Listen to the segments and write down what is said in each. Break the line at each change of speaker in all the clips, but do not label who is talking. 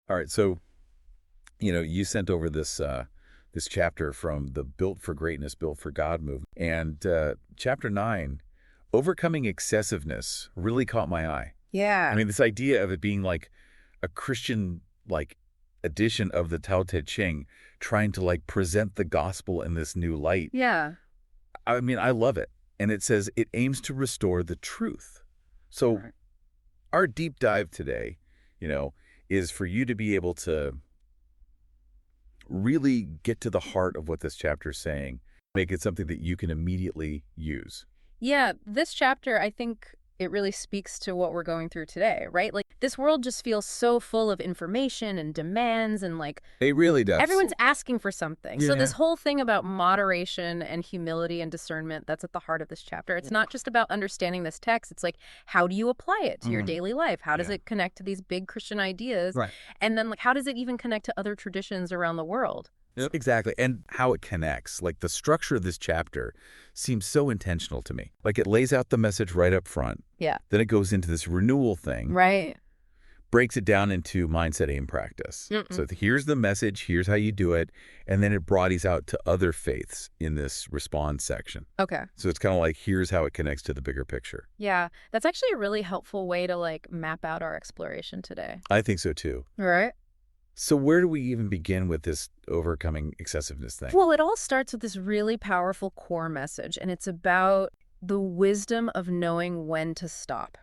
All right, so, you sent over this chapter from the Built for Greatness, Built for God movement. And chapter 9, overcoming excessiveness, really caught my eye.
Yeah.
I mean, this idea of it being like a Christian, edition of the Tao Te Ching, trying to, present the gospel in this new light.
Yeah.
I mean, I love it. And it says it aims to restore the truth. So
Right.
our deep dive today, is for you to be able to really get to the heart of what this chapter is saying, make it something that you can immediately use.
Yeah, this chapter, I think it really speaks to what we're going through today, right? Like, this world just feels so full of information and demands and,
It really does.
everyone's asking for something. So
Yeah.
this whole thing about moderation and humility and discernment, that's at the heart of this chapter. It's not just about understanding this text. It's like, how do you apply it to your daily life? How does it connect to these big Christian ideas?
Right.
And then, how does it even connect to other traditions around the world?
Yep. Exactly. And how it connects. The structure of this chapter seems so intentional to me. It lays out the message right up front.
Yeah.
Then it goes into this renewal thing.
Right.
Breaks it down into mindset, aim, practice. So here's the message, here's how you do it, and then it broadens out to other faiths in this respond section.
Okay.
So it's kind of like, here's how it connects to the bigger picture.
Yeah, that's actually a really helpful way to map out our exploration today.
I think so too.
Right.
So where do we even begin with this overcoming excessiveness thing?
Well, it all starts with this really powerful core message, and it's about the wisdom of knowing when to stop,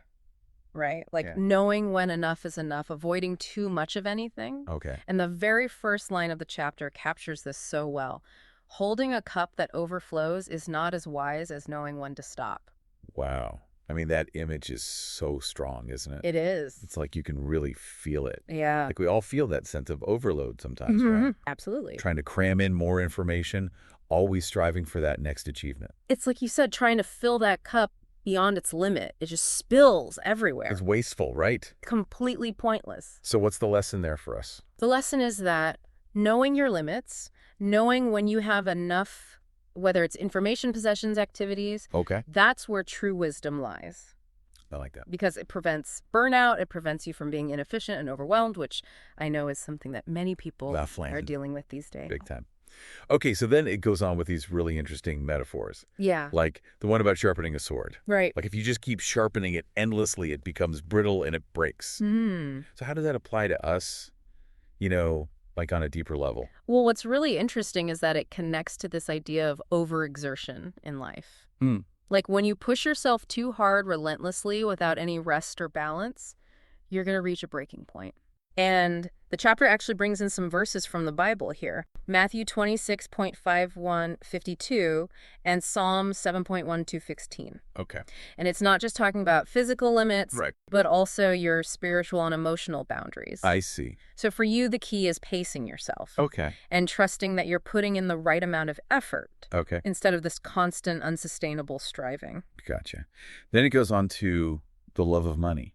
right? Knowing when enough is enough, avoiding too much of anything.
Okay.
And the very first line of the chapter captures this so well. Holding a cup that overflows is not as wise as knowing when to stop.
Wow. I mean, that image is so strong, isn't it?
It is.
It's like you can really feel it.
Yeah.
We all feel that sense of overload sometimes, right?
Absolutely.
Trying to cram in more information, always striving for that next achievement.
It's like you said, trying to fill that cup beyond its limit. It just spills everywhere.
It's wasteful, right?
Completely pointless.
So what's the lesson there for us?
The lesson is that knowing your limits, knowing when you have enough, whether it's information, possessions, activities,
Okay.
that's where true wisdom lies.
I like that.
Because it prevents burnout, it prevents you from being inefficient and overwhelmed, which I know is something that many people are dealing with these days.
Big time. Okay, so then it goes on with these really interesting metaphors.
Yeah.
Like the one about sharpening a sword.
Right.
If you just keep sharpening it endlessly, it becomes brittle and it breaks. So how does that apply to us, on a deeper level?
Well, what's really interesting is that it connects to this idea of overexertion in life. When you push yourself too hard relentlessly without any rest or balance, you're going to reach a breaking point. And the chapter actually brings in some verses from the Bible here. Matthew 26.51-52 and Psalm 7.1-16.
Okay.
And it's not just talking about physical limits,
Right.
but also your spiritual and emotional boundaries.
I see.
So for you, the key is pacing yourself.
Okay.
And trusting that you're putting in the right amount of effort.
Okay.
Instead of this constant, unsustainable striving.
Gotcha. Then it goes on to the love of money,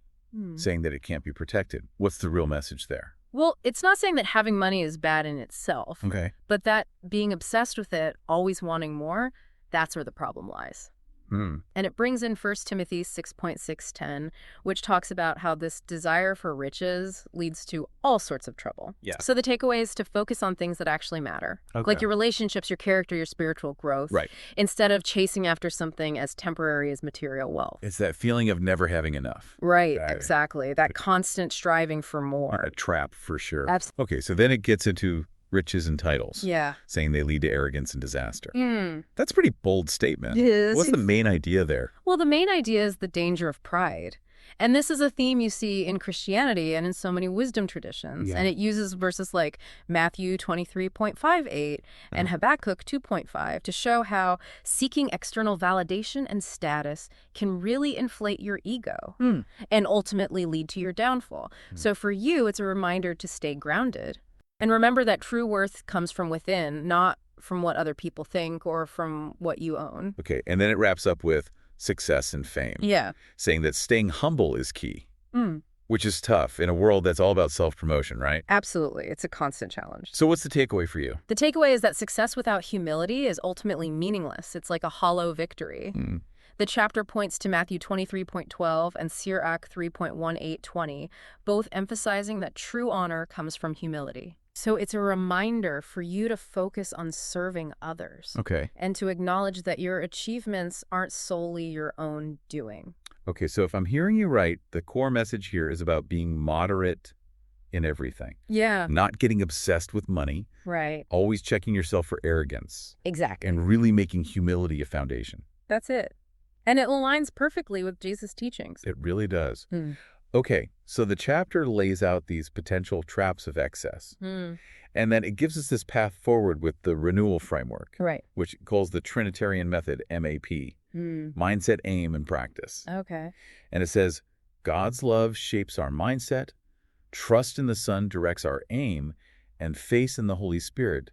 saying that it can't be protected. What's the real message there?
Well, it's not saying that having money is bad in itself.
Okay.
But that being obsessed with it, always wanting more, that's where the problem lies. And it brings in 1 Timothy 6.6-10, which talks about how this desire for riches leads to all sorts of trouble.
Yeah.
So the takeaway is to focus on things that actually matter.
Okay.
Like your relationships, your character, your spiritual growth.
Right.
Instead of chasing after something as temporary as material wealth.
It's that feeling of never having enough.
Right,
Got it.
exactly. That constant striving for more.
A trap for sure.
Absolutely.
Okay, so then it gets into riches and titles.
Yeah.
Saying they lead to arrogance and disaster. That's a pretty bold statement.
It is.
What's the main idea there?
Well, the main idea is the danger of pride. And this is a theme you see in Christianity and in so many wisdom traditions.
Yeah.
And it uses verses like Matthew 23.58 and Habakkuk 2.5 to show how seeking external validation and status can really inflate your ego and ultimately lead to your downfall. So for you, it's a reminder to stay grounded. And remember that true worth comes from within, not from what other people think or from what you own.
Okay, and then it wraps up with success and fame.
Yeah.
Saying that staying humble is key, which is tough in a world that's all about self-promotion, right?
Absolutely. It's a constant challenge.
So what's the takeaway for you?
The takeaway is that success without humility is ultimately meaningless. It's like a hollow victory. The chapter points to Matthew 23.12 and Sirach 3.1820, both emphasizing that true honor comes from humility. So it's a reminder for you to focus on serving others.
Okay.
And to acknowledge that your achievements aren't solely your own doing.
Okay, so if I'm hearing you right, the core message here is about being moderate in everything.
Yeah.
Not getting obsessed with money.
Right.
Always checking yourself for arrogance.
Exactly.
And really making humility a foundation.
That's it. And it aligns perfectly with Jesus' teachings.
It really does. Okay, so the chapter lays out these potential traps of excess. And then it gives us this path forward with the renewal framework.
Right.
Which it calls the Trinitarian method, MAP. Mindset, aim, and practice.
Okay.
And it says, God's love shapes our mindset, trust in the Son directs our aim, and faith in the Holy Spirit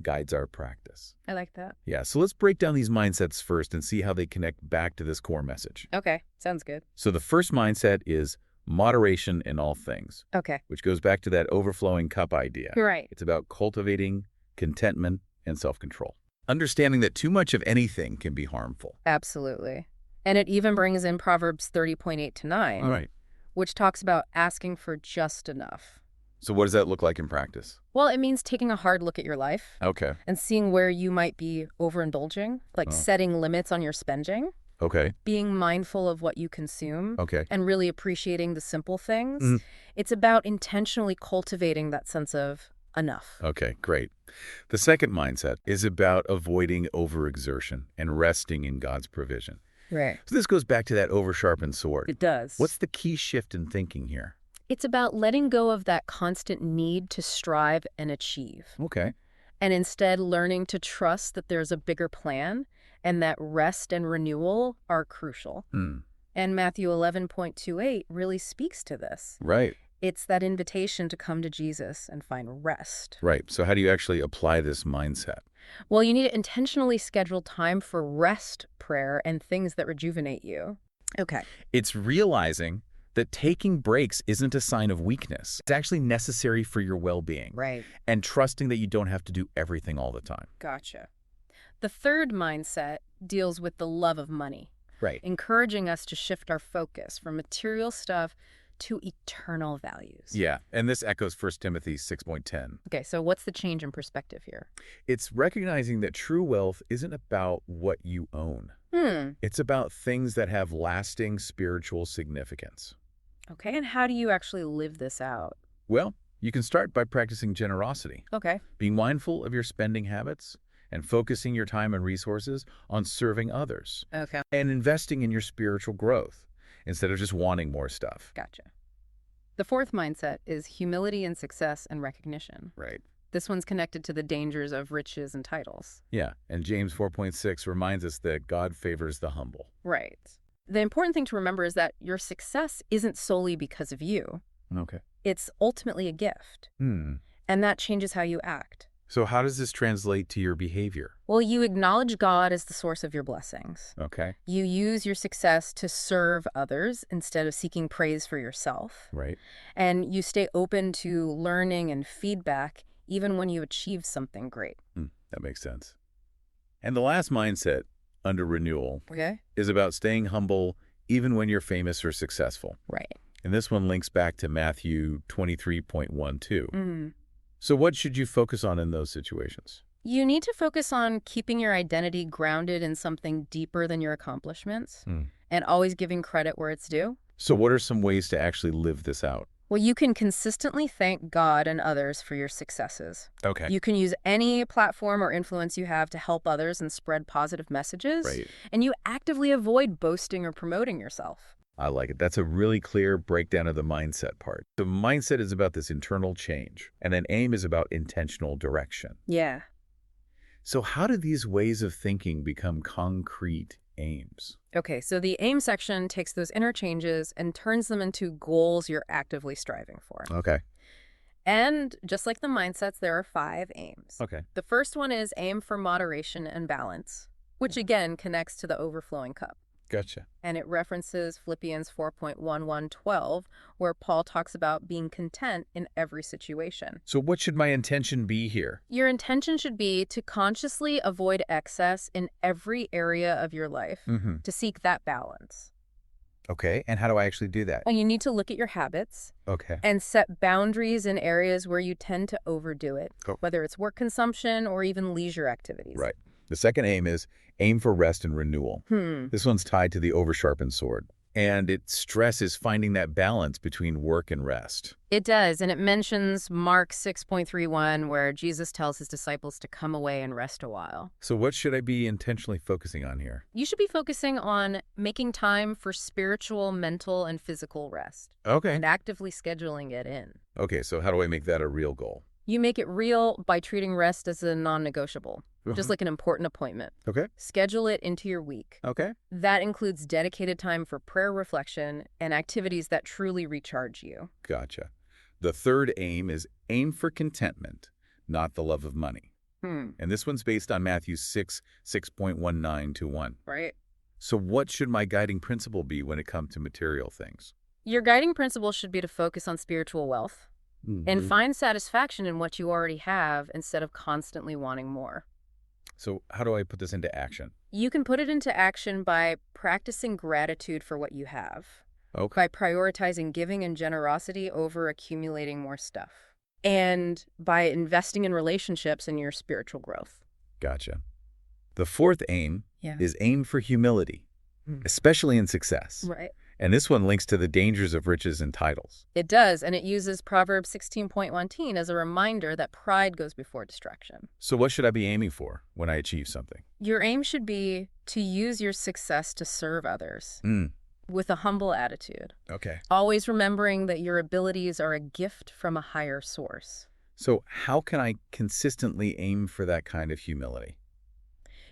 guides our practice.
I like that.
Yeah, so let's break down these mindsets first and see how they connect back to this core message.
Okay. Sounds good.
So the first mindset is moderation in all things,
Okay.
which goes back to that overflowing cup idea.
Right.
It's about cultivating contentment and self-control. Understanding that too much of anything can be harmful.
Absolutely. And it even brings in Proverbs 30.8-9.
All right.
Which talks about asking for just enough.
So what does that look like in practice?
Well, it means taking a hard look at your life.
Okay.
And seeing where you might be overindulging, like setting limits on your spending.
Okay.
Being mindful of what you consume.
Okay.
And really appreciating the simple things. It's about intentionally cultivating that sense of enough.
Okay, great. The second mindset is about avoiding overexertion and resting in God's provision.
Right.
So this goes back to that over-sharpened sword.
It does.
What's the key shift in thinking here?
It's about letting go of that constant need to strive and achieve.
Okay.
And instead learning to trust that there's a bigger plan and that rest and renewal are crucial. And Matthew 11.28 really speaks to this.
Right.
It's that invitation to come to Jesus and find rest.
Right. So how do you actually apply this mindset?
Well, you need to intentionally schedule time for rest, prayer, and things that rejuvenate you. Okay.
It's realizing that taking breaks isn't a sign of weakness. It's actually necessary for your well-being.
Right.
And trusting that you don't have to do everything all the time.
Gotcha. The third mindset deals with the love of money.
Right.
Encouraging us to shift our focus from material stuff to eternal values.
Yeah, and this echoes 1 Timothy 6.10.
Okay, so what's the change in perspective here?
It's recognizing that true wealth isn't about what you own. It's about things that have lasting spiritual significance.
Okay, and how do you actually live this out?
Well, you can start by practicing generosity.
Okay.
Being mindful of your spending habits and focusing your time and resources on serving others.
Okay.
And investing in your spiritual growth instead of just wanting more stuff.
Gotcha. The fourth mindset is humility and success and recognition.
Right.
This one's connected to the dangers of riches and titles.
Yeah, and James 4.6 reminds us that God favors the humble.
Right. The important thing to remember is that your success isn't solely because of you.
Okay.
It's ultimately a gift. And that changes how you act.
So how does this translate to your behavior?
Well, you acknowledge God as the source of your blessings.
Okay.
You use your success to serve others instead of seeking praise for yourself.
Right.
And you stay open to learning and feedback even when you achieve something great.
That makes sense. And the last mindset under renewal is about staying humble even when you're famous or successful.
Right.
And this one links back to Matthew 23.12. So what should you focus on in those situations?
You need to focus on keeping your identity grounded in something deeper than your accomplishments and always giving credit where it's due.
So what are some ways to actually live this out?
Well, you can consistently thank God and others for your successes.
Okay.
You can use any platform or influence you have to help others and spread positive messages.
Right.
And you actively avoid boasting or promoting yourself.
I like it. That's a really clear breakdown of the mindset part. The mindset is about this internal change, and then aim is about intentional direction.
Yeah.
So how do these ways of thinking become concrete aims?
Okay, so the aim section takes those inner changes and turns them into goals you're actively striving for.
Okay.
And just like the mindsets, there are 5 aims.
Okay.
The first one is aim for moderation and balance, which again connects to the overflowing cup.
Gotcha.
And it references Philippians 4.11:12, where Paul talks about being content in every situation.
So what should my intention be here?
Your intention should be to consciously avoid excess in every area of your life, to seek that balance.
Okay, and how do I actually do that?
And you need to look at your habits
Okay.
and set boundaries in areas where you tend to overdo it,
Oh.
whether it's work consumption or even leisure activities.
Right. The second aim is aim for rest and renewal. This one's tied to the over-sharpened sword. And it stresses finding that balance between work and rest.
It does, and it mentions Mark 6.31, where Jesus tells his disciples to come away and rest a while.
So what should I be intentionally focusing on here?
You should be focusing on making time for spiritual, mental, and physical rest,
Okay.
and actively scheduling it in.
Okay, so how do I make that a real goal?
You make it real by treating rest as a non-negotiable, just like an important appointment.
Okay.
Schedule it into your week.
Okay.
That includes dedicated time for prayer reflection and activities that truly recharge you.
Gotcha. The third aim is aim for contentment, not the love of money. And this one's based on Matthew 6.19-1.
Right.
So what should my guiding principle be when it comes to material things?
Your guiding principle should be to focus on spiritual wealth and find satisfaction in what you already have instead of constantly wanting more.
So how do I put this into action?
You can put it into action by practicing gratitude for what you have,
Okay.
by prioritizing giving and generosity over accumulating more stuff, and by investing in relationships and your spiritual growth.
Gotcha. The fourth aim
Yeah.
is aim for humility, especially in success.
Right.
And this one links to the dangers of riches and titles.
It does, and it uses Proverbs 16.1 as a reminder that pride goes before destruction.
So what should I be aiming for when I achieve something?
Your aim should be to use your success to serve others with a humble attitude,
Okay.
always remembering that your abilities are a gift from a higher source.
So how can I consistently aim for that kind of humility?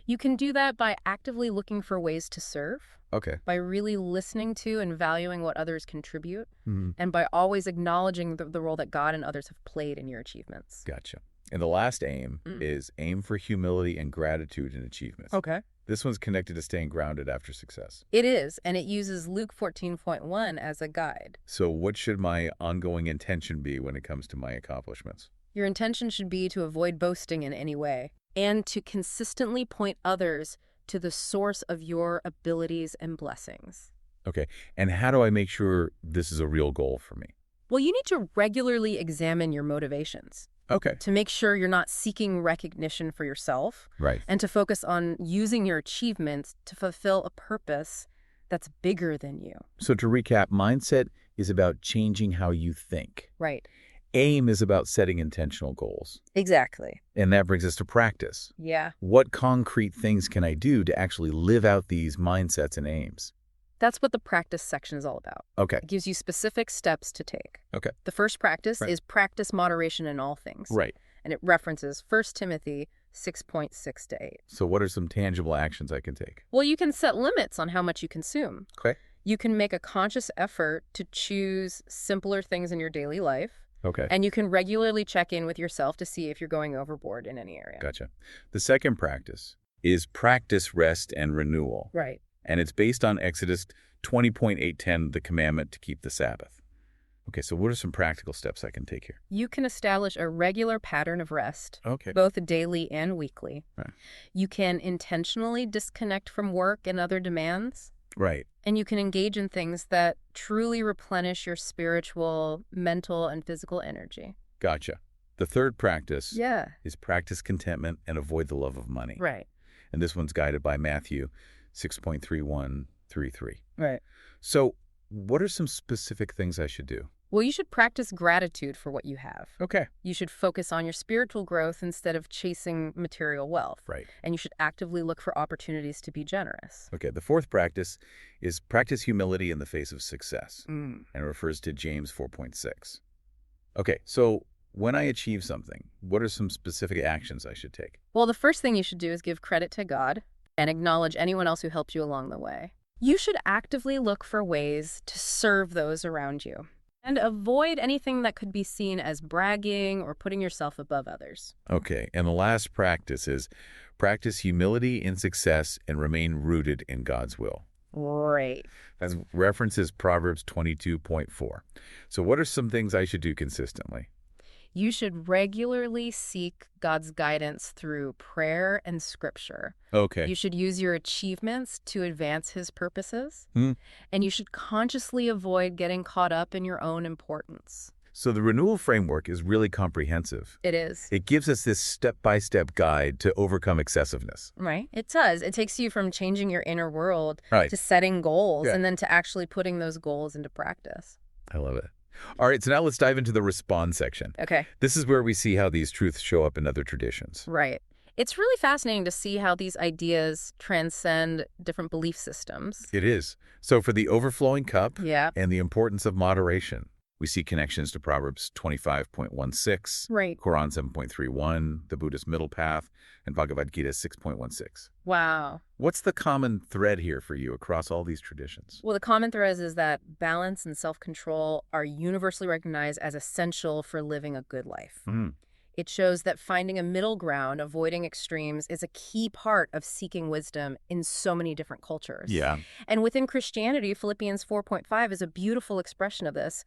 You can do that by actively looking for ways to serve,
Okay.
by really listening to and valuing what others contribute, and by always acknowledging the role that God and others have played in your achievements.
Gotcha. And the last aim is aim for humility and gratitude in achievements.
Okay.
This one's connected to staying grounded after success.
It is, and it uses Luke 14.1 as a guide.
So what should my ongoing intention be when it comes to my accomplishments?
Your intention should be to avoid boasting in any way and to consistently point others to the source of your abilities and blessings.
Okay. And how do I make sure this is a real goal for me?
Well, you need to regularly examine your motivations
Okay.
to make sure you're not seeking recognition for yourself,
Right.
and to focus on using your achievements to fulfill a purpose that's bigger than you.
So to recap, mindset is about changing how you think.
Right.
Aim is about setting intentional goals.
Exactly.
And that brings us to practice.
Yeah.
What concrete things can I do to actually live out these mindsets and aims?
That's what the practice section is all about.
Okay.
It gives you specific steps to take.
Okay.
The first practice
Right.
is practice moderation in all things.
Right.
And it references 1 Timothy 6.6-8.
So what are some tangible actions I can take?
Well, you can set limits on how much you consume.
Okay.
You can make a conscious effort to choose simpler things in your daily life.
Okay.
And you can regularly check in with yourself to see if you're going overboard in any area.
Gotcha. The second practice is practice rest and renewal.
Right.
And it's based on Exodus 20.810, the commandment to keep the Sabbath. Okay, so what are some practical steps I can take here?
You can establish a regular pattern of rest,
Okay.
both daily and weekly.
Right.
You can intentionally disconnect from work and other demands.
Right.
And you can engage in things that truly replenish your spiritual, mental, and physical energy.
Gotcha. The third practice
Yeah.
is practice contentment and avoid the love of money.
Right.
And this one's guided by Matthew 6.3133.
Right.
So what are some specific things I should do?
Well, you should practice gratitude for what you have.
Okay.
You should focus on your spiritual growth instead of chasing material wealth.
Right.
And you should actively look for opportunities to be generous.
Okay, the fourth practice is practice humility in the face of success,
Mm.
and refers to James 4.6. Okay, so when I achieve something, what are some specific actions I should take?
Well, the first thing you should do is give credit to God and acknowledge anyone else who helped you along the way. You should actively look for ways to serve those around you and avoid anything that could be seen as bragging or putting yourself above others.
Okay, and the last practice is practice humility in success and remain rooted in God's will.
Right.
And references Proverbs 22.4. So what are some things I should do consistently?
You should regularly seek God's guidance through prayer and scripture.
Okay.
You should use your achievements to advance his purposes.
Hmm.
And you should consciously avoid getting caught up in your own importance.
So the renewal framework is really comprehensive.
It is.
It gives us this step-by-step guide to overcome excessiveness.
Right. It does. It takes you from changing your inner world
Right.
to setting goals
Yeah.
and then to actually putting those goals into practice.
I love it. All right, so now let's dive into the respond section.
Okay.
This is where we see how these truths show up in other traditions.
Right. It's really fascinating to see how these ideas transcend different belief systems.
It is. So for the overflowing cup
Yeah.
and the importance of moderation, we see connections to Proverbs 25.16,
Right.
Quran 7.31, the Buddhist middle path, and Bhagavad Gita 6.16.
Wow.
What's the common thread here for you across all these traditions?
Well, the common thread is that balance and self-control are universally recognized as essential for living a good life.
Mm.
It shows that finding a middle ground, avoiding extremes, is a key part of seeking wisdom in so many different cultures.
Yeah.
And within Christianity, Philippians 4.5 is a beautiful expression of this.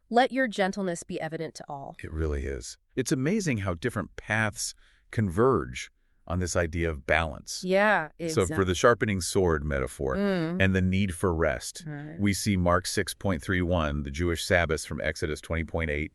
Let your gentleness be evident to all.
It really is. It's amazing how different paths converge on this idea of balance.
Yeah, exactly.
So for the sharpening sword metaphor and the need for rest,
Right.
we see Mark 6.31, the Jewish Sabbath from Exodus 20.8,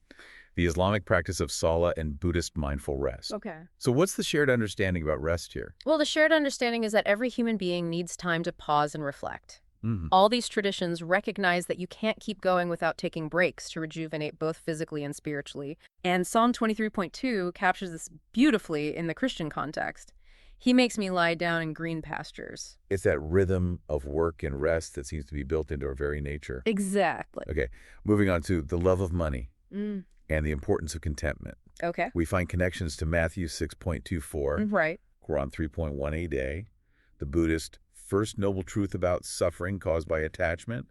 the Islamic practice of Salah, and Buddhist mindful rest.
Okay.
So what's the shared understanding about rest here?
Well, the shared understanding is that every human being needs time to pause and reflect.
Mhm.
All these traditions recognize that you can't keep going without taking breaks to rejuvenate both physically and spiritually. And Psalm 23.2 captures this beautifully in the Christian context. He makes me lie down in green pastures.
It's that rhythm of work and rest that seems to be built into our very nature.
Exactly.
Okay, moving on to the love of money
Mm.
and the importance of contentment.
Okay.
We find connections to Matthew 6.24,
Right.
Quran 3.18a, the Buddhist first noble truth about suffering caused by attachment,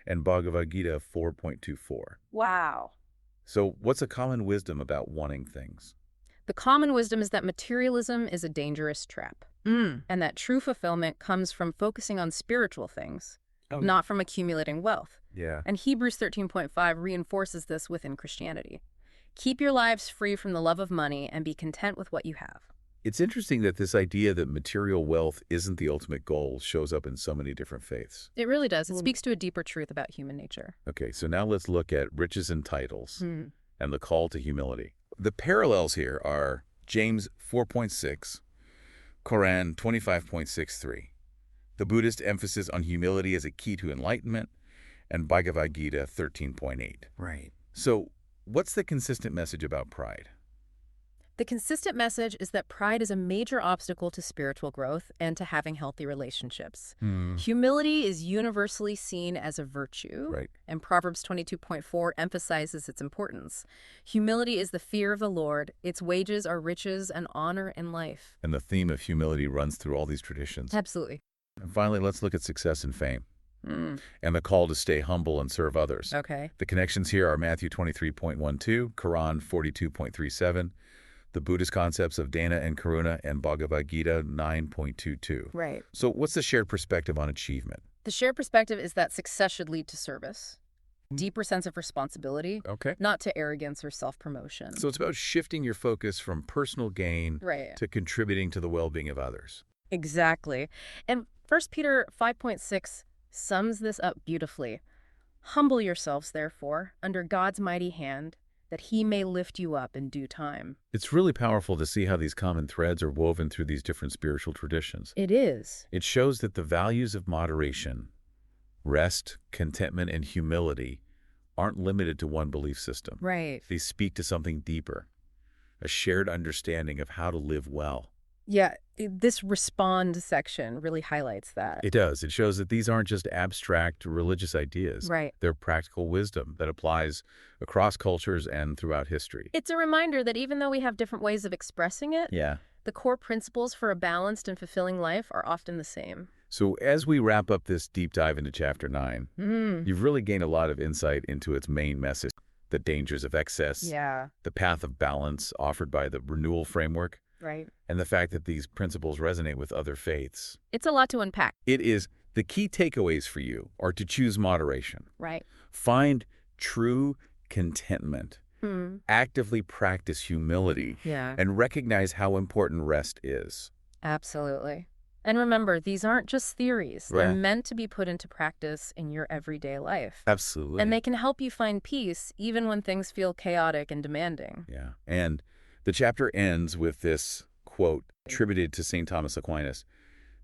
and Bhagavad Gita 4.24.
Wow.
So what's a common wisdom about wanting things?
The common wisdom is that materialism is a dangerous trap, and that true fulfillment comes from focusing on spiritual things, not from accumulating wealth.
Yeah.
And Hebrews 13.5 reinforces this within Christianity. Keep your lives free from the love of money and be content with what you have.
It's interesting that this idea that material wealth isn't the ultimate goal shows up in so many different faiths.
It really does. It speaks to a deeper truth about human nature.
Okay, so now let's look at riches and titles
Hmm.
and the call to humility. The parallels here are James 4.6, Quran 25.63, the Buddhist emphasis on humility as a key to enlightenment, and Bhagavad Gita 13.8.
Right.
So what's the consistent message about pride?
The consistent message is that pride is a major obstacle to spiritual growth and to having healthy relationships. Humility is universally seen as a virtue,
Right.
and Proverbs 22.4 emphasizes its importance. Humility is the fear of the Lord. Its wages are riches and honor in life.
And the theme of humility runs through all these traditions.
Absolutely.
And finally, let's look at success and fame and the call to stay humble and serve others.
Okay.
The connections here are Matthew 23.12, Quran 42.37, the Buddhist concepts of dana and karuna, and Bhagavad Gita 9.22.
Right.
So what's the shared perspective on achievement?
The shared perspective is that success should lead to service, deeper sense of responsibility,
Okay.
not to arrogance or self-promotion.
So it's about shifting your focus from personal gain
Right.
to contributing to the well-being of others.
Exactly. And 1 Peter 5.6 sums this up beautifully. Humble yourselves, therefore, under God's mighty hand, that he may lift you up in due time.
It's really powerful to see how these common threads are woven through these different spiritual traditions.
It is.
It shows that the values of moderation, rest, contentment, and humility aren't limited to one belief system.
Right.
They speak to something deeper, a shared understanding of how to live well.
Yeah, this respond section really highlights that.
It does. It shows that these aren't just abstract religious ideas.
Right.
They're practical wisdom that applies across cultures and throughout history.
It's a reminder that even though we have different ways of expressing it,
Yeah.
the core principles for a balanced and fulfilling life are often the same.
So as we wrap up this deep dive into Chapter 9, you've really gained a lot of insight into its main message, the dangers of excess,
Yeah,
the path of balance offered by the renewal framework,
right.
and the fact that these principles resonate with other faiths.
It's a lot to unpack.
It is. The key takeaways for you are to choose moderation.
Right.
Find true contentment.
Hmm.
Actively practice humility.
Yeah.
And recognize how important rest is.
Absolutely. And remember, these aren't just theories. They're
Right.
meant to be put into practice in your everyday life.
Absolutely.
And they can help you find peace even when things feel chaotic and demanding.
Yeah. And the chapter ends with this quote attributed to St. Thomas Aquinas: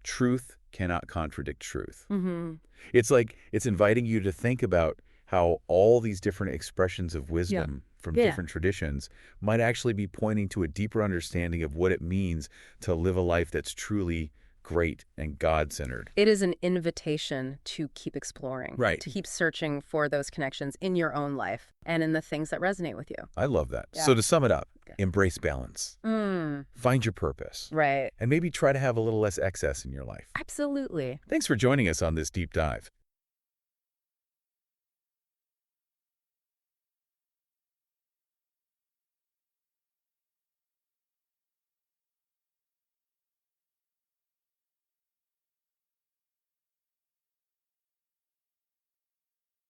truth cannot contradict truth.
Mm-hmm.
It's inviting you to think about how all these different expressions of wisdom from different traditions might actually be pointing to a deeper understanding of what it means to live a life that's truly great and God-centered.
It is an invitation to keep exploring.
Right.
To keep searching for those connections in your own life and in the things that resonate with you.
I love that.
Yeah.
So to sum it up,
Okay.
embrace balance. Find your purpose.
Right.
And maybe try to have a little less excess in your life.
Absolutely.
Thanks for joining us on this deep dive.